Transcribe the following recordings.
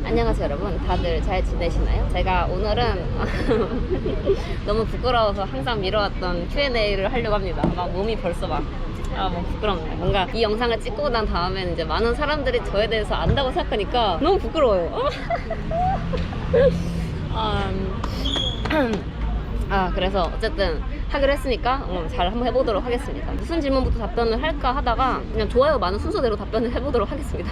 안녕하세요 여러분, 다들 잘 지내시나요? 제가 오늘은 너무 부끄러워서 항상 미뤄왔던 Q&A를 하려고 합니다. 막 몸이 벌써 뭐 부끄럽네. 뭔가 이 영상을 찍고 난 다음에는 이제 많은 사람들이 저에 대해서 안다고 생각하니까 너무 부끄러워요. 그래서 어쨌든 하기로 했으니까 잘 한번 해보도록 하겠습니다. 무슨 질문부터 답변을 할까 하다가 그냥 좋아요 많은 순서대로 답변을 해보도록 하겠습니다.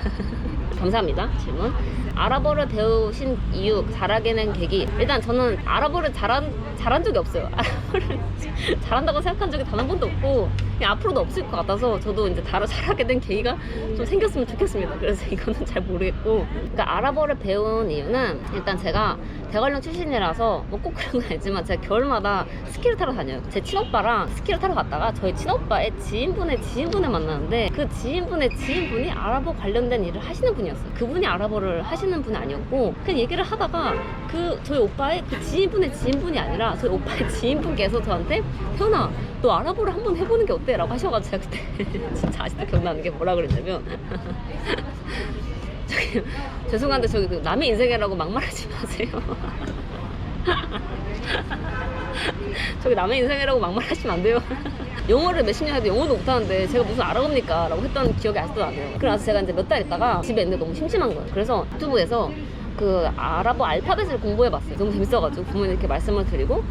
감사합니다. 질문. 아랍어를 배우신 이유, 잘하게 된 계기. 일단 저는 아랍어를 잘한 적이 없어요. 아랍어를 잘한다고 생각한 적이 단 한 번도 없고 그냥 앞으로도 없을 것 같아서 저도 이제 잘하게 된 계기가 좀 생겼으면 좋겠습니다. 그래서 이거는 잘 모르겠고, 그러니까 아랍어를 배운 이유는 일단 제가 대관령 출신이라서 뭐 꼭 그런 건 아니지만 제가 겨울마다 스키를 타러 다녀요. 제 친오빠랑 스키를 타러 갔다가 저희 친오빠의 지인분을 만났는데 그 지인분의 지인분이 아랍어 관련된 일을 하시는 분이었어요. 그분이 아랍어를 하시는 분이 아니었고 그냥 얘기를 하다가 저희 오빠의 그 지인분의 지인분이 아니라 저희 오빠의 지인분께서 저한테 태연아 너 아랍어를 한번 해보는 게 어때? 라고 하셔가지고 제가 그때 진짜 아직도 기억나는 게 뭐라 그랬냐면 죄송한데 그 남의 인생이라고 막말하지 마세요. 저기 남의 인생이라고 막말하시면 안 돼요. 영어를 몇십 년 해도 영어도 못하는데 제가 무슨 아랍어입니까? 라고 했던 기억이 아직도 나네요. 그래서 제가 이제 몇 달 있다가 집에 있는데 너무 심심한 거예요. 그래서 유튜브에서 그 아랍어 알파벳을 공부해봤어요. 너무 재밌어가지고 부모님께 말씀을 드리고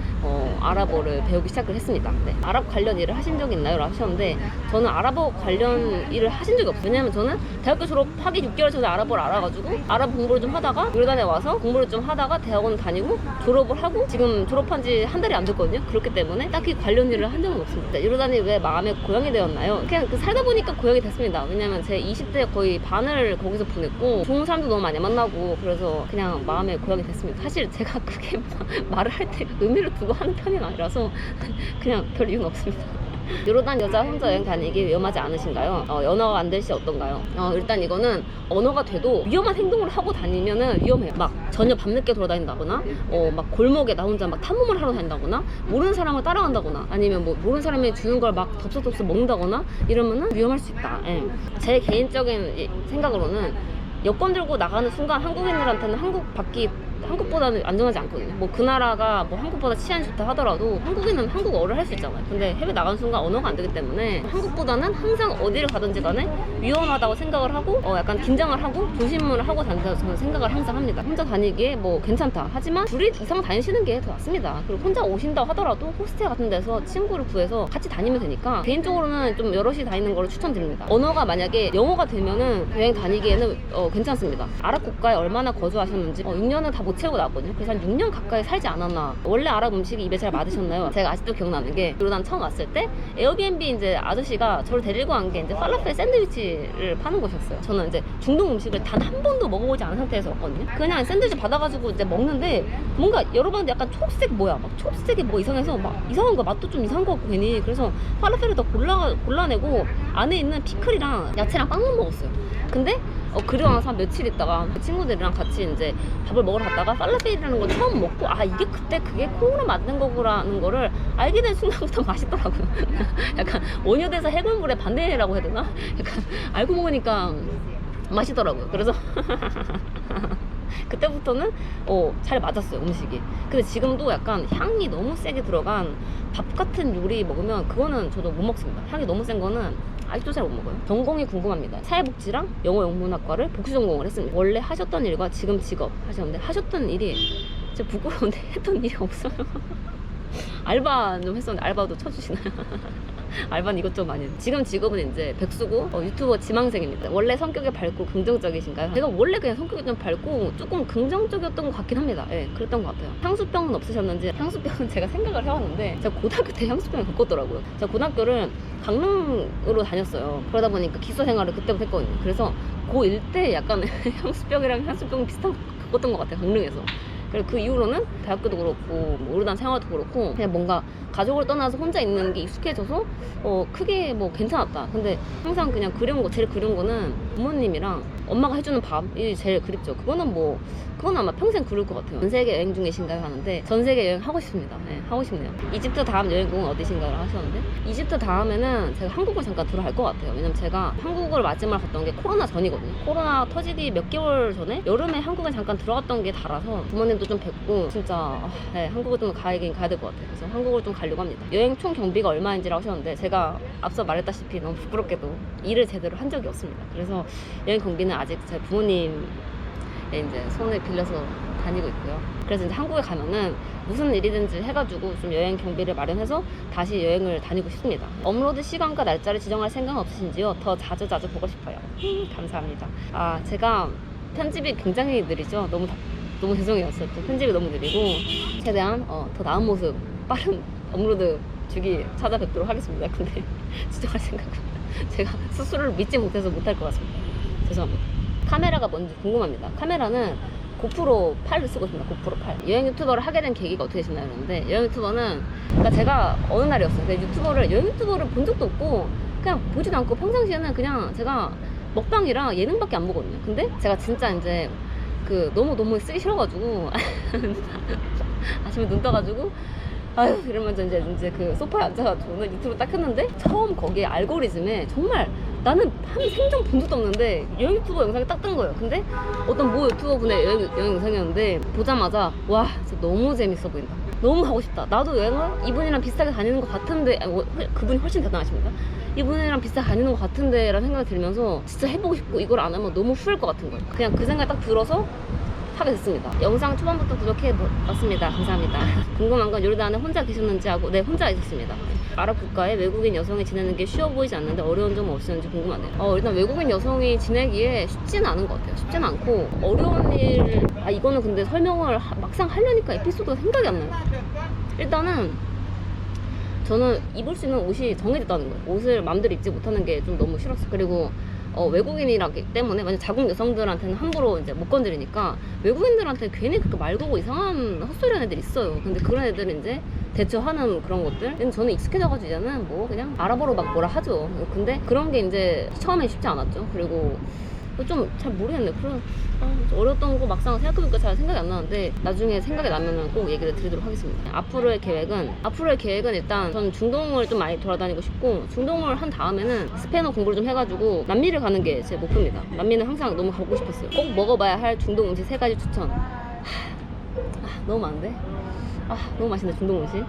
아랍어를 배우기 시작을 했습니다. 네. 아랍 관련 일을 하신 적이 있나요? 라고 하셨는데 저는 아랍어 관련 일을 하신 적이 없어요. 왜냐면 저는 대학교 졸업하기 6개월 전에 아랍어를 알아가지고 아랍어 공부를 좀 하다가 요르단에 와서 공부를 좀 하다가 대학원 다니고 졸업을 하고 지금 졸업한 지 한 달이 안 됐거든요. 그렇기 때문에 딱히 관련 일을 한 적은 없습니다. 요르단이 왜 마음의 고향이 되었나요? 그냥 살다 보니까 고향이 됐습니다. 왜냐면 제 20대 거의 반을 거기서 보냈고 좋은 사람도 너무 많이 만나고 그래서 그냥 마음의 고향이 됐습니다. 사실 제가 그게 말을 할 때 의미를 두고 하는 편이 아니라서 그냥 별 이유는 없습니다. 요르단 여자 혼자 여행 다니기 위험하지 않으신가요? 언어가 안 될 시 어떤가요? 일단 이거는 언어가 돼도 위험한 행동을 하고 다니면은 위험해요. 막 저녁 밤늦게 돌아다닌다거나 막 골목에 나 혼자 막 탐험을 하러 다닌다거나 모르는 사람을 따라간다거나 아니면 뭐 모르는 사람이 주는 걸 막 덥석덥석 먹는다거나 이러면은 위험할 수 있다. 예. 제 개인적인 생각으로는 여권 들고 나가는 순간 한국인들한테는 한국보다는 안전하지 않거든요. 뭐 그 나라가 뭐 한국보다 치안이 좋다 하더라도 한국인은 한국어를 할 수 있잖아요. 근데 해외 나가는 순간 언어가 안 되기 때문에 한국보다는 항상 어디를 가든지 간에 위험하다고 생각을 하고 약간 긴장을 하고 조심을 하고 다닌다고 저는 생각을 항상 합니다. 혼자 다니기에 뭐 괜찮다. 하지만 둘이 이상 다니시는 게 더 낫습니다. 그리고 혼자 오신다고 하더라도 호스텔 같은 데서 친구를 구해서 같이 다니면 되니까 개인적으로는 좀 여럿이 다니는 걸 추천드립니다. 언어가 만약에 영어가 되면은 여행 다니기에는 괜찮습니다. 아랍 국가에 얼마나 거주하셨는지 6년을 다 못 채우고 나왔거든요. 그래서 한 6년 가까이 살지 않았나. 원래 아랍 음식이 입에 잘 맞으셨나요? 제가 아직도 기억나는 게 요르단 처음 왔을 때 에어비앤비 이제 아저씨가 저를 데리고 간 게 이제 팔라펠 샌드위치를 파는 곳이었어요. 저는 이제 중동 음식을 단 한 번도 먹어보지 않은 상태에서 왔거든요. 그냥 샌드위치 받아가지고 이제 먹는데 뭔가 여러 번 약간 초록색이 뭐 이상해서 막 이상한 거 맛도 좀 이상한 거 같고 괜히 그래서 팔라펠을 더 골라내고 안에 있는 피클이랑 야채랑 빵만 먹었어요. 근데 그리고 나서 한 며칠 있다가 친구들이랑 같이 이제 밥을 먹으러 갔다가 팔라펠이라는 걸 처음 먹고 이게 그때 그게 콩으로 만든 거라는 거를 알게 된 순간부터 맛있더라고요. 약간 원효대사 해골물의 반대라고 해야 되나? 약간 알고 먹으니까 맛있더라고요. 그래서 그때부터는 잘 맞았어요, 음식이. 근데 지금도 약간 향이 너무 세게 들어간 밥 같은 요리 먹으면 그거는 저도 못 먹습니다. 향이 너무 센 거는 아직도 잘 못 먹어요. 전공이 궁금합니다. 사회복지랑 영어영문학과를 복수 전공을 했습니다. 원래 하셨던 일과 지금 직업 하셨는데 하셨던 일이 진짜 부끄러운데 했던 일이 없어요. 알바 좀 했었는데 알바도 쳐주시나요? 알바는 이것저것 많이 해요. 지금 직업은 이제 백수고 유튜버 지망생입니다. 원래 성격이 밝고 긍정적이신가요? 제가 원래 그냥 성격이 좀 밝고 조금 긍정적이었던 것 같긴 합니다. 예, 그랬던 것 같아요. 향수병은 없으셨는지. 향수병은 제가 생각을 해왔는데 제가 고등학교 때 향수병을 겪었더라고요. 제가 고등학교를 강릉으로 다녔어요. 그러다 보니까 기숙사 생활을 그때부터 했거든요. 그래서 고1 때 약간 향수병이랑 향수병 비슷한 거 겪었던 것 같아요. 강릉에서. 그리고 그 이후로는 대학교도 그렇고 뭐 오르단 생활도 그렇고 그냥 뭔가 가족을 떠나서 혼자 있는 게 익숙해져서 크게 뭐 괜찮았다. 근데 항상 그냥 제일 그리운 거는 부모님이랑 엄마가 해주는 밥이 제일 그립죠. 그건 아마 평생 그릴 것 같아요. 전 세계 여행 중이신가요? 하는데 전 세계 여행 하고 싶습니다. 네, 하고 싶네요. 이집트 다음 여행국은 어디신가요? 하셨는데 이집트 다음에는 제가 한국을 잠깐 들어갈 것 같아요. 왜냐면 제가 한국을 마지막으로 갔던 게 코로나 전이거든요. 코로나 터지기 몇 개월 전에 여름에 한국에 잠깐 들어갔던 게 달아서 부모님도 좀 뵙고 진짜 네, 한국을 좀 가야 될 것 같아요. 그래서 한국을 좀 가려고 합니다. 여행 총 경비가 얼마인지라고 하셨는데 제가 앞서 말했다시피 너무 부끄럽게도 일을 제대로 한 적이 없습니다. 그래서 여행 경비는 아직 제 부모님 이제 손을 빌려서 다니고 있고요. 그래서 이제 한국에 가면은 무슨 일이든지 해가지고 좀 여행 경비를 마련해서 다시 여행을 다니고 싶습니다. 업로드 시간과 날짜를 지정할 생각은 없으신지요? 더 자주 보고 싶어요. 감사합니다. 제가 편집이 굉장히 느리죠. 너무 죄송해요. 또 편집이 너무 느리고 최대한 더 나은 모습, 빠른 업로드 주기 찾아뵙도록 하겠습니다. 근데 지정할 생각은 제가 스스로를 믿지 못해서 못할 것 같습니다. 죄송합니다. 카메라가 뭔지 궁금합니다. 카메라는 고프로 8을 쓰고 있습니다. 고프로 8. 여행 유튜버를 하게 된 계기가 어떻게 되시나요? 그러는데 여행 유튜버는 그러니까 제가 어느 날이었어요. 여행 유튜버를 본 적도 없고 그냥 보지도 않고 평상시에는 그냥 제가 먹방이랑 예능밖에 안 보거든요. 근데 제가 진짜 이제 너무 쓰기 싫어가지고 아침에 눈 떠가지고 아유 이러면서 이제 그 소파에 앉아가지고는 유튜브 딱 켰는데 처음 거기에 알고리즘에 정말 나는 한 생전 본 적도 없는데 여행 유튜버 영상이 딱 뜬 거예요. 근데 어떤 모 유튜버 분의 여행 영상이었는데 보자마자 와 진짜 너무 재밌어 보인다. 너무 하고 싶다. 나도 여행을 이분이랑 비슷하게 다니는 것 같은데 그분이 훨씬 대단하십니다. 이분이랑 비슷하게 다니는 것 같은데 라는 생각이 들면서 진짜 해보고 싶고 이걸 안 하면 너무 후회일 것 같은 거예요. 그냥 그 생각이 딱 들어서 하게 됐습니다. 영상 초반부터 구독해봤습니다. 감사합니다. 궁금한 건 요르단에 혼자 계셨는지 하고 네 혼자 있었습니다. 아랍 국가에 외국인 여성이 지내는 게 쉬워 보이지 않는데 어려운 점은 없었는지 궁금하네요. 일단 외국인 여성이 지내기에 쉽지는 않은 것 같아요. 쉽지는 않고 어려운 이거는 근데 설명을 막상 하려니까 에피소드가 생각이 안 나요. 일단은 저는 입을 수 있는 옷이 정해졌다는 거예요. 옷을 마음대로 입지 못하는 게 좀 너무 싫었어요. 그리고 외국인이라기 때문에 만약 자국 여성들한테는 함부로 이제 못 건드리니까 외국인들한테 괜히 그렇게 말고고 이상한 헛소리하는 애들 있어요. 근데 그런 애들은 이제 대처하는 그런 것들. 근데 저는 익숙해져가지고 이제는 뭐 그냥 아랍어로 막 뭐라 하죠. 근데 그런 게 이제 처음엔 쉽지 않았죠. 그리고 좀 잘 모르겠네. 어려웠던 거 막상 생각해보니까 잘 생각이 안 나는데 나중에 생각이 나면은 꼭 얘기를 드리도록 하겠습니다. 앞으로의 계획은 일단 저는 중동을 좀 많이 돌아다니고 싶고 중동을 한 다음에는 스페인어 공부를 좀 해가지고 남미를 가는 게 제 목표입니다. 남미는 항상 너무 가고 싶었어요. 꼭 먹어봐야 할 중동 음식 3가지 추천. 너무 많은데? 너무 맛있네 중동 음식.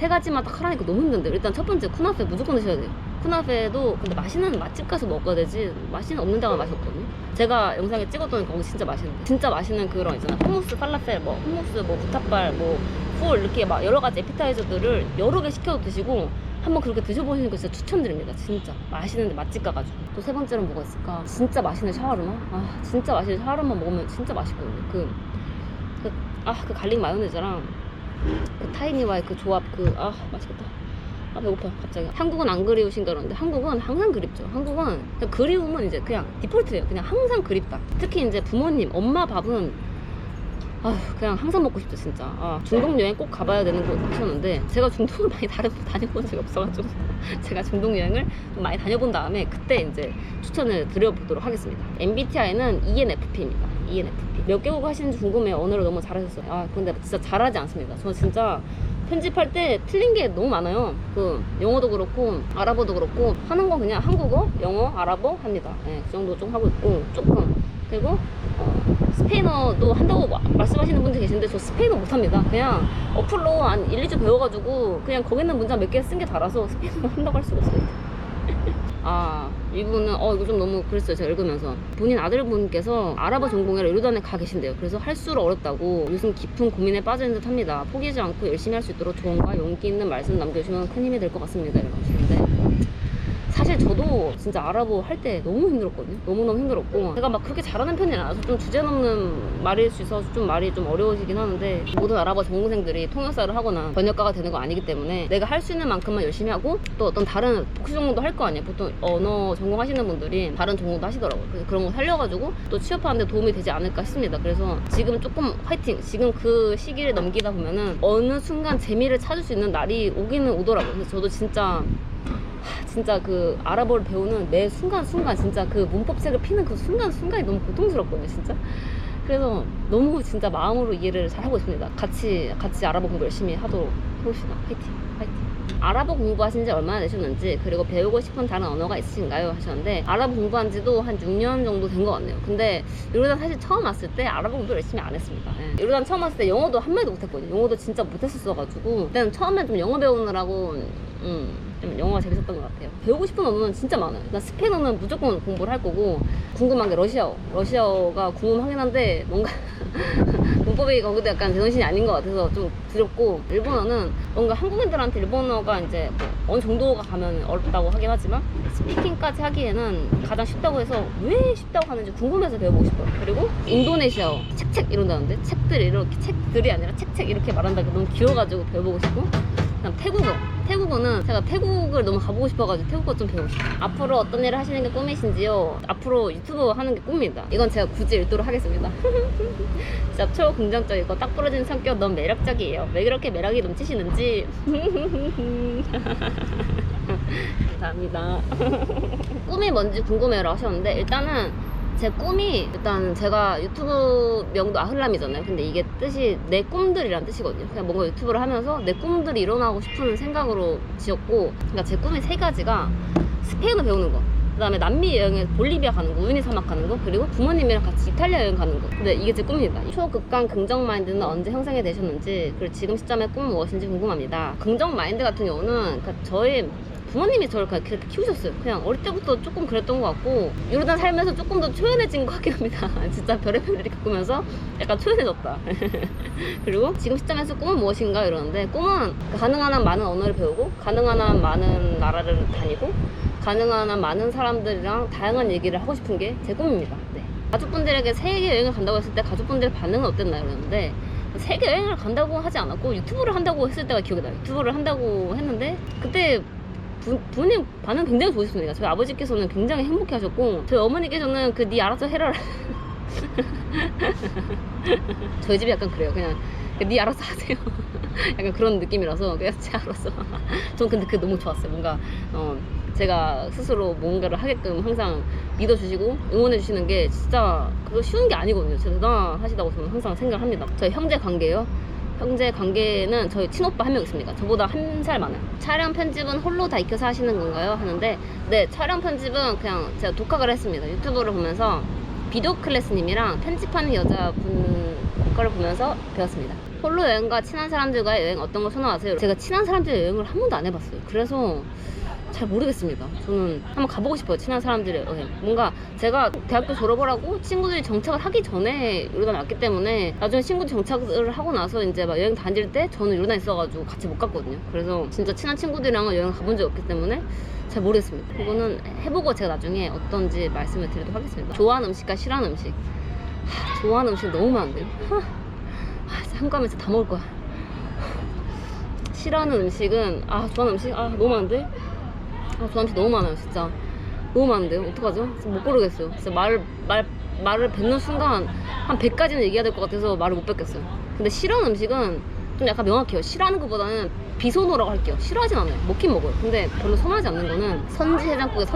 3가지만 딱 하라니까 너무 힘든데. 일단 첫 번째 쿠나페 무조건 드셔야 돼요. 쿠나페도 근데 맛있는 맛집 가서 먹어야 되지 맛있는 없는 데가 맛이 없거든요. 제가 영상에 찍었더니 거기 진짜 맛있는데 진짜 맛있는 그런 있잖아 hummus, 팔라펠, hummus, 부타발, 풀 이렇게 막 여러 가지 에피타이저들을 여러 개 시켜서 드시고 한번 그렇게 드셔보시는 거 진짜 추천드립니다. 진짜 맛있는데 맛집 가가지고. 또 3번째는 뭐가 있을까? 진짜 맛있는 샤워르마? 진짜 맛있는 샤워르마 먹으면 진짜 맛있거든요. 그 갈릭 마요네즈랑 그 타이니와의 그 조합 맛있겠다. 배고파 갑자기. 한국은 안 그리우신가 그러는데 한국은 항상 그립죠. 한국은 그리움은 이제 그냥 디폴트예요. 그냥 항상 그립다. 특히 이제 부모님, 엄마 밥은 그냥 항상 먹고 싶죠 진짜. 중동 여행 꼭 가봐야 되는 곳 하셨는데 제가 중동을 많이 다녀본 적이 없어가지고 제가 중동 여행을 좀 많이 다녀본 다음에 그때 이제 추천을 드려보도록 하겠습니다. MBTI는 ENFP입니다. ENFP. 몇 개국 하시는지 궁금해요. 언어를 너무 잘하셨어요. 근데 진짜 잘하지 않습니다. 저 진짜 편집할 때 틀린 게 너무 많아요. 영어도 그렇고 아랍어도 그렇고 하는 건 그냥 한국어, 영어, 아랍어 합니다. 네, 그 정도 좀 하고 있고 조금. 그리고 스페인어도 한다고 말씀하시는 분들 계신데 저 스페인어 못합니다. 그냥 어플로 한 1, 2주 배워가지고 그냥 거기 있는 문장 몇 개 쓴 게 달아서 스페인어 한다고 할 수가 없습니다. 이분은 이거 좀 너무 그랬어요. 제가 읽으면서 본인 아들분께서 아랍어 전공이라 요르단에 가 계신대요. 그래서 할수록 어렵다고 요즘 깊은 고민에 빠지는 듯 합니다. 포기하지 않고 열심히 할 수 있도록 조언과 용기 있는 말씀 남겨주시면 큰 힘이 될 것 같습니다. 이러고 하시는데 사실 사실 저도 진짜 아랍어 할 때 너무 힘들었거든요. 너무너무 힘들었고 제가 막 그렇게 잘하는 편이 아니라서 좀 주제넘는 말일 수 있어서 좀 말이 좀 어려워지긴 하는데 모든 아랍어 전공생들이 통역사를 하거나 번역가가 되는 거 아니기 때문에 내가 할 수 있는 만큼만 열심히 하고 또 어떤 다른 복수 전공도 할 거 아니에요. 보통 언어 전공하시는 분들이 다른 전공도 하시더라고요. 그래서 그런 거 살려가지고 또 취업하는데 도움이 되지 않을까 싶습니다. 그래서 지금 조금 화이팅! 지금 그 시기를 넘기다 보면은 어느 순간 재미를 찾을 수 있는 날이 오기는 오더라고요. 그래서 저도 진짜 그 아랍어를 배우는 매 순간순간 진짜 그 문법책을 피는 그 순간순간이 너무 고통스럽거든요, 진짜. 그래서 너무 진짜 마음으로 이해를 잘 하고 있습니다. 같이 아랍어 공부 열심히 하도록 해봅시다. 화이팅! 화이팅! 아랍어 공부하신 지 얼마나 되셨는지, 그리고 배우고 싶은 다른 언어가 있으신가요? 하셨는데 아랍어 공부한 지도 한 6년 정도 된 것 같네요. 근데 요르단 사실 처음 왔을 때 아랍어 공부 열심히 안 했습니다. 예. 요르단 처음 왔을 때 영어도 한마디도 못했거든요. 영어도 진짜 못했었어가지고 그때는 처음엔 좀 영어 배우느라고 좀 영어가 재밌었던 것 같아요. 배우고 싶은 언어는 진짜 많아요. 나 스페인어는 무조건 공부를 할 거고, 궁금한 게 러시아어가 궁금하긴 한데 뭔가 문법이 거기도 약간 제정신이 아닌 것 같아서 좀 두렵고, 일본어는 뭔가 한국인들한테 일본어가 이제 뭐 어느 정도가 가면 어렵다고 하긴 하지만 스피킹까지 하기에는 가장 쉽다고 해서 왜 쉽다고 하는지 궁금해서 배워보고 싶어요. 그리고 인도네시아어 책 이런다는데 책들 이렇게 책들이 아니라 책 이렇게 말한다고 너무 귀여워가지고 배워보고 싶고, 그다음 태국어는 제가 태국을 너무 가보고 싶어가지고 태국어 좀 배우고 싶어요. 앞으로 어떤 일을 하시는 게 꿈이신지요? 앞으로 유튜버 하는 게 꿈입니다. 이건 제가 굳이 읽도록 하겠습니다. 진짜 초긍정적이고 딱 부러지는 성격 너무 매력적이에요. 왜 그렇게 매력이 넘치시는지. 감사합니다. 꿈이 뭔지 궁금해요 하셨는데, 일단은 제 꿈이, 일단 제가 유튜브 명도 아흘람이잖아요. 근데 이게 뜻이 내 꿈들이란 뜻이거든요. 그냥 뭔가 유튜브를 하면서 내 꿈들이 일어나고 싶은 생각으로 지었고, 그러니까 제 꿈이 3가지가 스페인어 배우는 거, 그 다음에 남미 여행에 볼리비아 가는 거, 우유니 사막 가는 거, 그리고 부모님이랑 같이 이탈리아 여행 가는 거. 근데 이게 제 꿈입니다. 초극강 긍정 마인드는 언제 형성이 되셨는지, 그리고 지금 시점의 꿈은 무엇인지 궁금합니다. 긍정 마인드 같은 경우는 그러니까 저희 부모님이 저를 그렇게 키우셨어요. 그냥 어릴 때부터 조금 그랬던 것 같고, 요르단 살면서 조금 더 초연해진 것 같긴 합니다. 진짜 별의별 일이 겪으면서 약간 초연해졌다. 그리고 지금 시점에서 꿈은 무엇인가 이러는데, 꿈은 가능한 한 많은 언어를 배우고, 가능한 한 많은 나라를 다니고, 가능한 한 많은 사람들이랑 다양한 얘기를 하고 싶은 게 제 꿈입니다. 네. 가족분들에게 세계 여행을 간다고 했을 때 가족분들의 반응은 어땠나요? 이러는데, 세계 여행을 간다고 하지 않았고 유튜브를 한다고 했을 때가 기억이 나요. 유튜브를 한다고 했는데 그때 부모님 반응 굉장히 좋으셨습니다. 저희 아버지께서는 굉장히 행복해 하셨고, 저희 어머니께서는 그 니 알아서 해라. 저희 집이 약간 그래요. 그냥 니 알아서 하세요. 약간 그런 느낌이라서 그냥 제 알아서. 전 근데 그게 너무 좋았어요. 뭔가 제가 스스로 뭔가를 하게끔 항상 믿어주시고 응원해주시는 게 진짜 그거 쉬운 게 아니거든요. 진짜 대단하시다고 저는 항상 생각을 합니다. 저희 형제 관계요. 형제 관계는 저희 친오빠 1명 있습니다. 저보다 1살 많아요. 촬영 편집은 홀로 다 익혀서 하시는 건가요? 하는데, 네, 촬영 편집은 그냥 제가 독학을 했습니다. 유튜브를 보면서 비디오 클래스님이랑 편집하는 여자분 거를 보면서 배웠습니다. 홀로 여행과 친한 사람들과의 여행 어떤 걸 선호하세요? 제가 친한 사람들의 여행을 한 번도 안 해봤어요. 그래서 잘 모르겠습니다. 저는 한번 가보고 싶어요. 친한 사람들의 여행. 뭔가 제가 대학교 졸업을 하고 친구들이 정착을 하기 전에 요르단에 왔기 때문에 나중에 친구들이 정착을 하고 나서 이제 막 여행 다닐 때 저는 요르단에 있어가지고 같이 못 갔거든요. 그래서 진짜 친한 친구들이랑은 여행 가본 적이 없기 때문에 잘 모르겠습니다. 그거는 해보고 제가 나중에 어떤지 말씀을 드리도록 하겠습니다. 좋아하는 음식과 싫어하는 음식. 좋아하는 음식 너무 많은데요. 한꺼번에 진짜 다 먹을 거야. 싫어하는 음식은 좋아하는 음식 너무 많은데. 좋아하는 음식 너무 많아요. 진짜 너무 많은데요. 어떡하죠? 못 고르겠어요. 진짜 말을 뱉는 순간 한 100가지는 얘기해야 될 것 같아서 말을 못 뱉겠어요. 근데 싫어하는 음식은 좀 약간 명확해요. 싫어하는 것보다는 비선호라고 할게요. 싫어하진 않아요. 먹긴 먹어요. 근데 별로 선호하지 않는 거는 선지 해장국의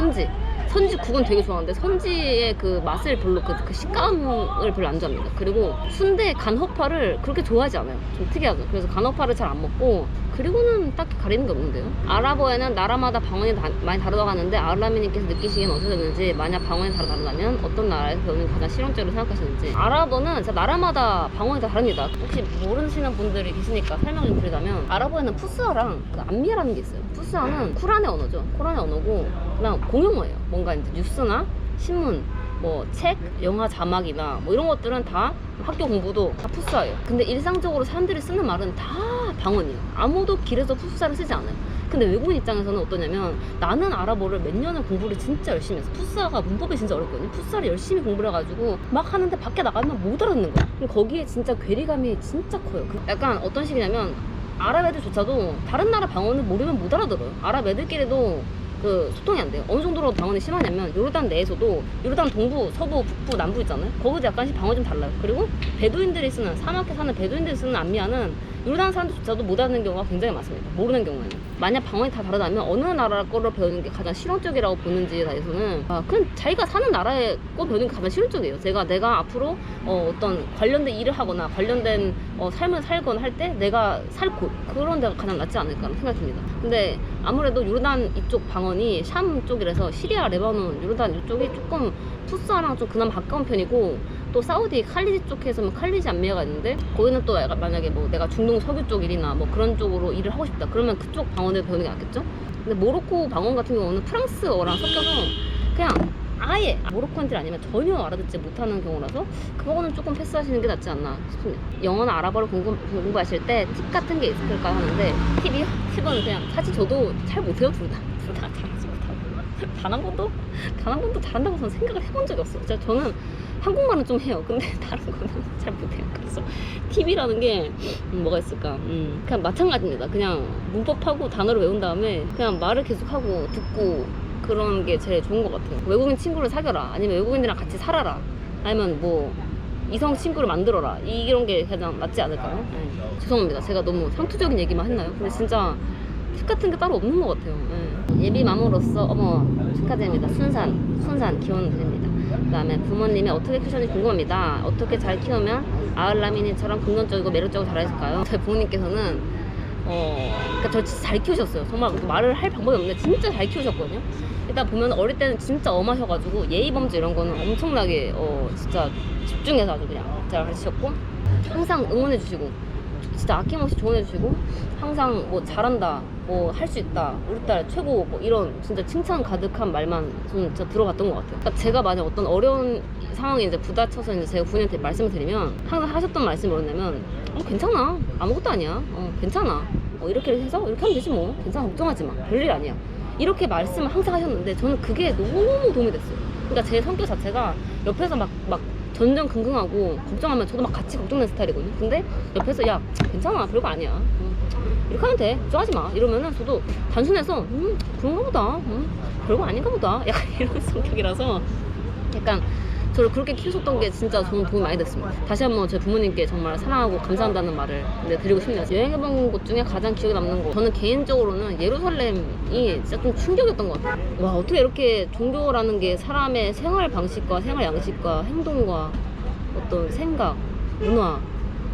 선지국은 되게 좋아하는데 선지의 그 맛을 별로 그 식감을 별로 안 좋아합니다. 그리고 순대 간호파를 그렇게 좋아하지 않아요. 좀 특이하죠. 그래서 간호파를 잘 안 먹고, 그리고는 딱히 가리는 게 없는데요. 아랍어에는 나라마다 방언이 많이 다르다고 하는데 아르라미님께서 느끼시기엔 어떠셨는지, 만약 방언이 다르다면 어떤 나라에서 배우는 가장 실용적으로 생각하시는지. 아랍어는 진짜 나라마다 방언이 다 다릅니다. 혹시 모르시는 분들이 계시니까 설명 좀 드리자면, 아랍어에는 푸스아랑 그 암미라는 게 있어요. 푸스아는 쿠란의 언어죠. 쿠란의 언어고, 그다음 공용어예요. 뭔가 이제 뉴스나 신문, 뭐 책, 영화 자막이나 뭐 이런 것들은 다 학교 공부도 다 푸스아예요. 근데 일상적으로 사람들이 쓰는 말은 다 방언이에요. 아무도 길에서 푸스아를 쓰지 않아요. 근데 외국인 입장에서는 어떠냐면 나는 아랍어를 몇 년을 공부를 진짜 열심히 했어. 푸사가 문법이 진짜 어렵거든요. 푸사를 열심히 공부를 해가지고 막 하는데 밖에 나가면 못 알아듣는 거야. 그럼 거기에 진짜 괴리감이 진짜 커요. 약간 어떤 식이냐면 아랍 애들조차도 다른 나라 방언을 모르면 못 알아들어요. 아랍 애들끼리도 그 소통이 안 돼요. 어느 정도로 방언이 심하냐면 요르단 내에서도 요르단 동부, 서부, 북부, 남부 있잖아요. 거기도 약간씩 방언이 좀 달라요. 그리고 베두인들이 쓰는 사막에 사는 베두인들이 쓰는 암미아는 요르단 사람들조차도 못 알아듣는 경우가 굉장히 많습니다. 모르는 경우에는. 만약 방언이 다 다르다면 어느 나라 거를 배우는 게 가장 실용적이라고 보는지에 대해서는 그냥 자기가 사는 나라의 거 배우는 게 가장 실용적이에요. 내가 앞으로 어떤 관련된 일을 하거나 관련된 삶을 살거나 할 때 내가 살 곳 그런 데가 가장 낫지 않을까라는 생각이 듭니다. 근데 아무래도 요르단 이쪽 방언이 샴 쪽이라서 시리아, 레바논, 요르단 이쪽이 조금 푸사랑 좀 그나마 가까운 편이고 또 사우디 칼리지 쪽에서는 칼리지 암미아가 있는데 거기는 또 약간 만약에 뭐 내가 중동 서부 쪽 일이나 뭐 그런 쪽으로 일을 하고 싶다 그러면 그쪽 방언을 배우는 게 낫겠죠? 근데 모로코 방언 같은 경우는 프랑스어랑 섞여서 그냥 아예 모로코인들 아니면 전혀 알아듣지 못하는 경우라서 그거는 조금 패스하시는 게 낫지 않나 싶습니다. 영어나 아랍어를 공부하실 때 팁 같은 게 있을까 하는데 팁이요? 팁은 그냥 사실 저도 잘 못해요. 둘 다 잘하지 못하고 단 한 번도 잘한다고 저는 생각을 해본 적이 없어요. 진짜 저는 한국말은 좀 해요. 근데 다른 거는 잘 못해요. 그래서 팁이라는 게 뭐가 있을까? 그냥 마찬가지입니다. 그냥 문법하고 단어를 외운 다음에 그냥 말을 계속하고 듣고 그런 게 제일 좋은 것 같아요. 외국인 친구를 사귀어라. 아니면 외국인이랑 같이 살아라. 아니면 뭐 이성 친구를 만들어라. 이런 게 가장 낫지 않을까요? 죄송합니다. 제가 너무 상투적인 얘기만 했나요? 근데 진짜 팁 같은 게 따로 없는 것 같아요. 예비맘으로서 어머 축하드립니다. 순산 기원 드립니다. 그 다음에 부모님이 어떻게 키우셨는지 궁금합니다. 어떻게 잘 키우면 아을라미니처럼 긍정적이고 매력적으로 자라실까요? 저희 부모님께서는 그러니까 저 진짜 잘 키우셨어요. 정말 말을 할 방법이 없는데 진짜 잘 키우셨거든요. 일단 보면 어릴 때는 진짜 엄하셔가지고 예의범죄 이런 거는 엄청나게 진짜 집중해서 아주 그냥 잘 가르치셨고 항상 응원해주시고 진짜 아낌없이 조언해주시고 항상 뭐 잘한다 뭐 할 수 있다 우리 딸 최고 뭐 이런 진짜 칭찬 가득한 말만 저는 진짜 들어봤던 것 같아요. 그러니까 제가 만약 어떤 어려운 상황에 이제 부딪혀서 이제 제가 부모님한테 말씀을 드리면 항상 하셨던 말씀이 뭐였냐면 괜찮아 아무것도 아니야 괜찮아 이렇게 해서 이렇게 하면 되지 뭐 괜찮아 걱정하지 마 별일 아니야 이렇게 말씀을 항상 하셨는데 저는 그게 너무 도움이 됐어요. 그러니까 제 성격 자체가 옆에서 막 전전긍긍하고 걱정하면 저도 막 같이 걱정되는 스타일이거든요. 근데 옆에서 야 괜찮아 별거 아니야 이렇게 하면 돼 걱정하지 마 이러면은 저도 단순해서 그런가 보다 별거 아닌가 보다 약간 이런 성격이라서 약간 저를 그렇게 키우셨던 게 진짜 저는 도움이 많이 됐습니다. 다시 한번 제 부모님께 정말 사랑하고 감사한다는 말을 드리고 싶네요. 여행해본 곳 중에 가장 기억에 남는 곳 저는 개인적으로는 예루살렘이 진짜 좀 충격이었던 것 같아요. 와 어떻게 이렇게 종교라는 게 사람의 생활 방식과 생활 양식과 행동과 어떤 생각, 문화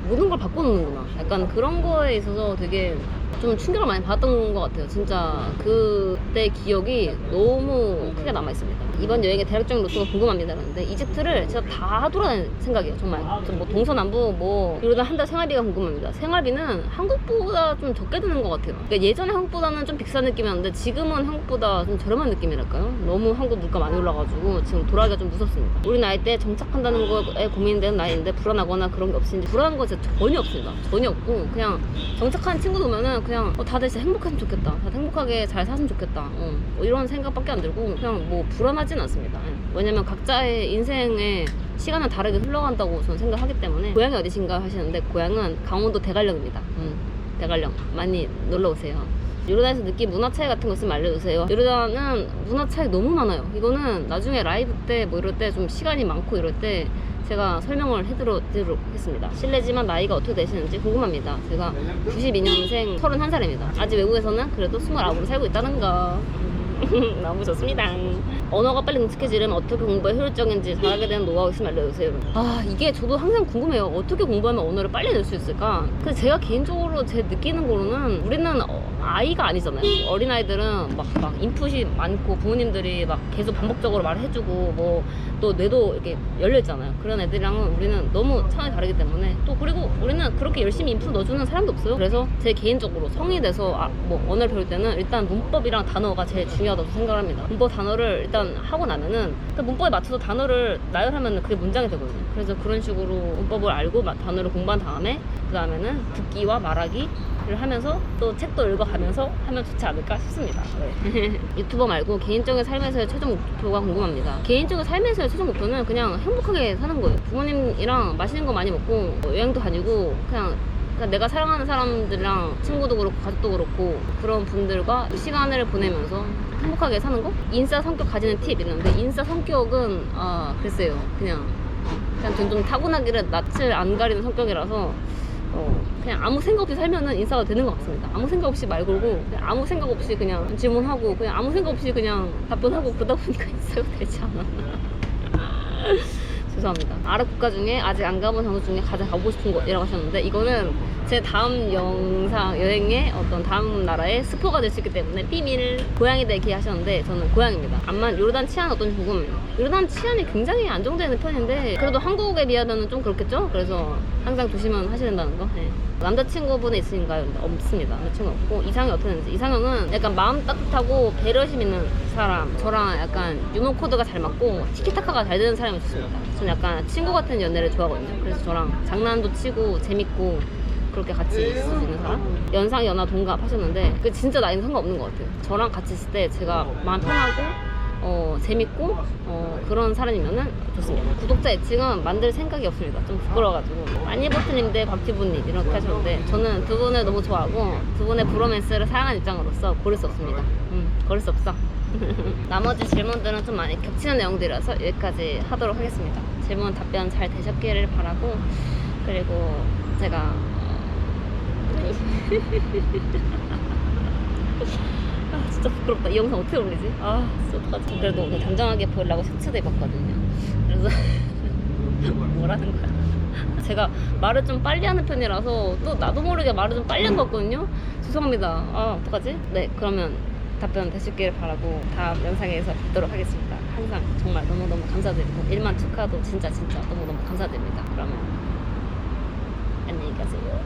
모든 걸 바꿔놓는구나 약간 그런 거에 있어서 되게 좀 충격을 많이 받았던 것 같아요. 진짜 그때 기억이 너무 크게 남아있습니다. 이번 여행의 대략적인 루트가 궁금합니다. 그런데 이집트를 진짜 다 돌아다닐 생각이에요. 정말 뭐 동서남부 뭐 이러다 한 달 생활비가 궁금합니다. 생활비는 한국보다 좀 적게 드는 것 같아요. 그러니까 예전에 한국보다는 좀 비싼 느낌이었는데 지금은 한국보다 좀 저렴한 느낌이랄까요? 너무 한국 물가 많이 올라가지고 지금 돌아가기가 좀 무섭습니다. 우리 나이 때 정착한다는 거에 고민되는 나이인데 불안하거나 그런 게 없는지 불안한 거 진짜 전혀 없습니다. 전혀 없고 그냥 정착한 친구들 보면은 그냥 다들 진짜 행복했으면 좋겠다. 다들 행복하게 잘 살았으면 좋겠다. 뭐 이런 생각밖에 안 들고 그냥 뭐 불안하진 않습니다. 왜냐면 각자의 인생의 시간은 다르게 흘러간다고 저는 생각하기 때문에 고향이 어디신가 하시는데 고향은 강원도 대관령입니다. 대관령 많이 놀러오세요. 요르단에서 느낀 문화 차이 같은 거 있으면 알려주세요. 요르단은 문화 차이 너무 많아요. 이거는 나중에 라이브 때 뭐 이럴 때 좀 시간이 많고 이럴 때 제가 설명을 해드리도록 하겠습니다. 실례지만 나이가 어떻게 되시는지 궁금합니다. 제가 92년생 31살입니다. 아직 외국에서는 그래도 29으로 살고 있다는 거. 너무 좋습니다. 언어가 빨리 능숙해지려면 어떻게 공부가 효율적인지 잘하게 되는 노하우 있으면 알려주세요. 이게 저도 항상 궁금해요. 어떻게 공부하면 언어를 빨리 낼 수 있을까? 근데 제가 개인적으로 제 느끼는 거로는 우리는 아이가 아니잖아요. 어린아이들은 막 인풋이 많고 부모님들이 막 계속 반복적으로 말을 해주고 뭐 또 뇌도 이렇게 열려있잖아요. 그런 애들이랑은 우리는 너무 차원이 다르기 때문에 또 그리고 우리는 그렇게 열심히 인풋 넣어주는 사람도 없어요. 그래서 제 개인적으로 성인이 돼서 뭐 언어를 배울 때는 일단 문법이랑 단어가 제일 중요하다고 생각을 합니다. 문법 단어를 일단 하고 나면은 그 문법에 맞춰서 단어를 나열하면 그게 문장이 되거든요. 그래서 그런 식으로 문법을 알고 단어를 공부한 다음에 그 다음에는 듣기와 말하기를 하면서 또 책도 읽어가면서 하면 좋지 않을까 싶습니다. 네. 유튜버 말고 개인적인 삶에서의 최종 목표가 궁금합니다. 개인적인 삶에서의 최종 목표는 그냥 행복하게 사는 거예요. 부모님이랑 맛있는 거 많이 먹고 여행도 다니고 그냥 내가 사랑하는 사람들이랑 친구도 그렇고 가족도 그렇고 그런 분들과 시간을 보내면서 행복하게 사는 거? 인싸 성격 가지는 팁 있는데 인싸 성격은 글쎄요 그냥 좀 타고나기를 낯을 안 가리는 성격이라서 그냥 아무 생각 없이 살면은 인싸가 되는 것 같습니다. 아무 생각 없이 말 걸고 그냥 아무 생각 없이 그냥 질문하고 그냥 아무 생각 없이 그냥 답변하고 그러다 보니까 인싸가 되지 않았나. 죄송합니다. 아랍 국가 중에 아직 안 가본 장소 중에 가장 가보고 싶은 곳이라고 하셨는데 이거는 제 다음 영상 여행의 어떤 다음 나라의 스포가 될 수 있기 때문에 비밀. 고향에 대해 얘기하셨는데 저는 고향입니다. 암만 요르단 치안 어떤지 궁금해요. 요르단 치안이 굉장히 안정되는 편인데 그래도 한국에 비하면 좀 그렇겠죠? 그래서 항상 조심은 하셔야 된다는 거. 네. 남자친구분이 있으신가요? 없습니다. 남자친구 없고. 이상형이 어떻는지. 이상형은 약간 마음 따뜻하고 배려심 있는 사람, 저랑 약간 유머 코드가 잘 맞고 티키타카가 잘 되는 사람이 좋습니다. 저는 약간 친구 같은 연애를 좋아하거든요. 그래서 저랑 장난도 치고 재밌고 그렇게 같이 있을 수 있는 사람. 연상, 연하, 동갑 하셨는데 그 진짜 나이는 상관없는 것 같아요. 저랑 같이 있을 때 제가 마음 편하고 재밌고 그런 사람이면은 좋습니다. 구독자 애칭은 만들 생각이 없습니다. 좀 부끄러워가지고. 아니버튼님대 곽티브님 이렇게 하셨는데 저는 두 분을 너무 좋아하고 두 분의 브로맨스를 사랑하는 입장으로서 고를 수 없습니다. 고를 수 없어. 나머지 질문들은 좀 많이 겹치는 내용들이라서 여기까지 하도록 하겠습니다. 질문 답변 잘 되셨기를 바라고 그리고 제가 진짜 부끄럽다. 이 영상 어떻게 올리지? 진짜 어떡하지? 그래도 오늘 단정하게 보이려고 셔츠도 입었거든요. 그래서 뭐라는 거야? 제가 말을 좀 빨리 하는 편이라서 또 나도 모르게 말을 좀 빨리 한 것 같거든요. 죄송합니다. 어떡하지? 네, 그러면 답변 되시길 바라고 다음 영상에서 뵙도록 하겠습니다. 항상 정말 너무너무 감사드리고 1만 축하도 진짜 너무너무 감사드립니다. 그러면 안녕히 가세요.